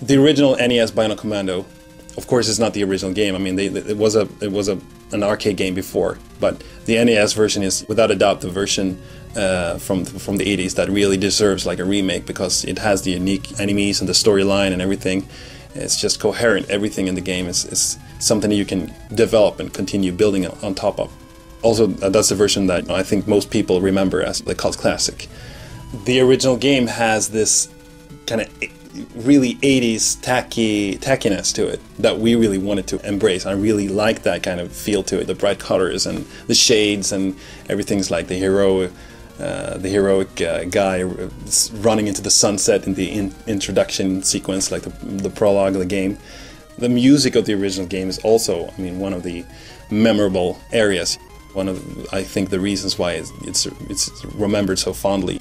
The original NES Bionic Commando, of course, is not the original game. I mean, it was an arcade game before, but the NES version is without a doubt the version from the 80s that really deserves like a remake, because it has the unique enemies and the storyline and everything. It's just coherent. Everything in the game is something you can develop and continue building on top of. Also, that's the version that I think most people remember as the cult classic. The original game has this kind of really 80s tackiness to it that we really wanted to embrace. I really like that kind of feel to it, the bright colors and the shades, and everything's like the heroic guy running into the sunset in the introduction sequence, like the prologue of the game. The music of the original game is also, I mean, one of the memorable areas. One of, I think, the reasons why it's remembered so fondly.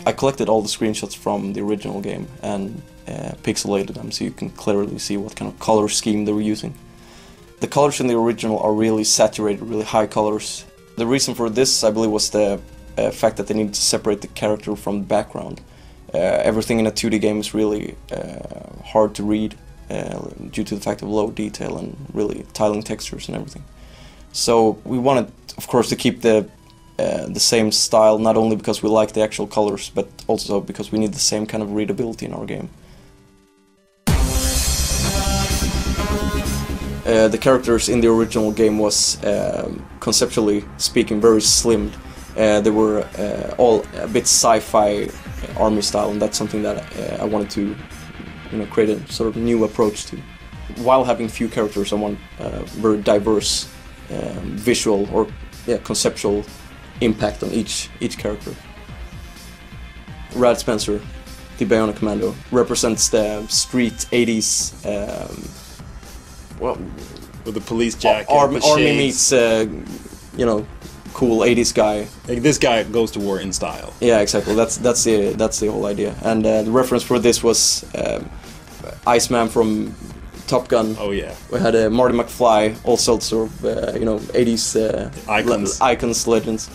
I collected all the screenshots from the original game and pixelated them so you can clearly see what kind of color scheme they were using. The colors in the original are really saturated, really high colors. The reason for this, I believe, was the fact that they needed to separate the character from the background. Everything in a 2D game is really hard to read due to the fact of low detail and really tiling textures and everything. So we wanted, of course, to keep the same style, not only because we like the actual colors, but also because we need the same kind of readability in our game. The characters in the original game was, conceptually speaking, very slimmed. They were all a bit sci-fi army style, and that's something that I wanted to, create a sort of new approach to. While having few characters, I want very diverse visual or conceptual impact on each character. Rad Spencer, the Bionic Commando, represents the street 80s. With the police jacket, army meets, cool 80s guy. Like, this guy goes to war in style. Yeah, exactly. That's the whole idea. And the reference for this was Iceman from Top Gun. Oh yeah. We had Marty McFly, all sorts of 80s icons, legends.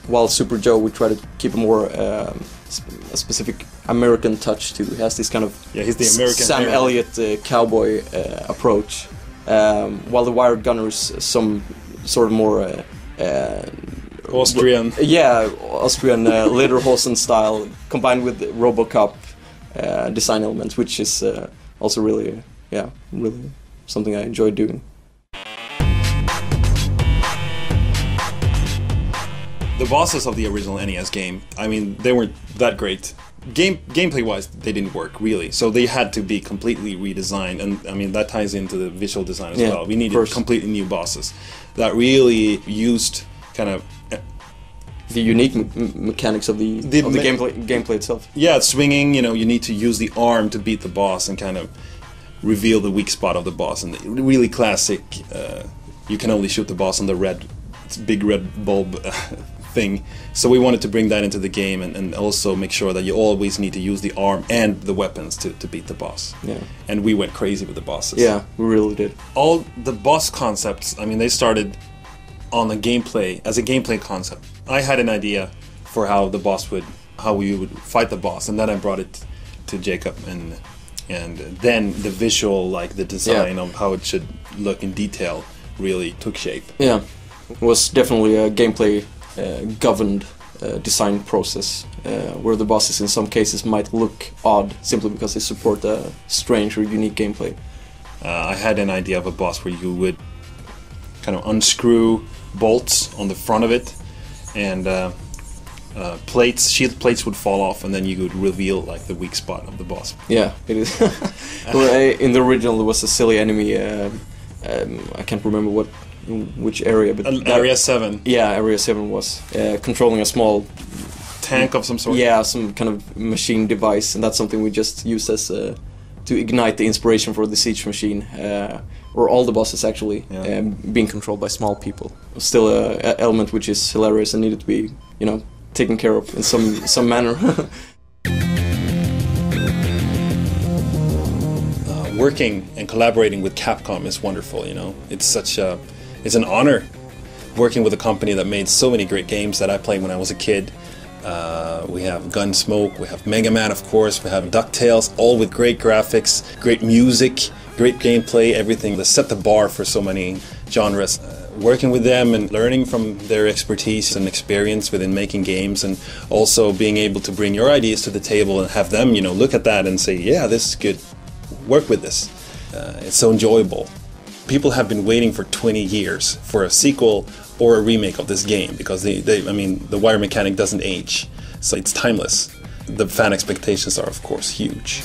While Super Joe, we try to keep a more a specific American touch to. He has this kind of he's the American Sam hero. Elliott cowboy approach. While the Wired Gunner is some sort of more Austrian. Austrian Lederhosen style combined with RoboCop design elements, which is also really something I enjoy doing. The bosses of the original NES game, I mean, they weren't that great. Gameplay-wise, they didn't work, really. So they had to be completely redesigned, and I mean, that ties into the visual design as well. We needed completely new bosses that really used kind of the unique mechanics of the gameplay itself. Yeah, swinging, you need to use the arm to beat the boss and kind of reveal the weak spot of the boss. And the really classic, you can only shoot the boss on the big red bulb thing. So we wanted to bring that into the game and also make sure that you always need to use the arm and the weapons to beat the boss. Yeah. And we went crazy with the bosses. Yeah, we really did. All the boss concepts, I mean, they started on a gameplay, as a gameplay concept. I had an idea for how we would fight the boss, and then I brought it to Jacob, and then the visual, like the design of how it should look in detail, really took shape. Yeah, it was definitely a gameplay governed design process, where the bosses in some cases might look odd simply because they support a strange or unique gameplay. I had an idea of a boss where you would kind of unscrew bolts on the front of it, and shield plates would fall off, and then you would reveal like the weak spot of the boss. Yeah, it is. In the original, there was a silly enemy. I can't remember which area, but Area 7. Yeah, Area 7 was controlling a small tank of some sort. Yeah, some kind of machine device, and that's something we just used as to ignite the inspiration for the Siege machine. Or all the bosses actually being controlled by small people. Still an element which is hilarious and needed to be, taken care of in some manner. Working and collaborating with Capcom is wonderful. It's an honor working with a company that made so many great games that I played when I was a kid. we have Gunsmoke, we have Mega Man, of course, we have DuckTales, all with great graphics, great music, great gameplay, everything that set the bar for so many genres. Working with them and learning from their expertise and experience within making games, and also being able to bring your ideas to the table and have them, look at that and say, yeah, this is good, work with this. It's so enjoyable. People have been waiting for 20 years for a sequel or a remake of this game because the wire mechanic doesn't age, so it's timeless. The fan expectations are, of course, huge.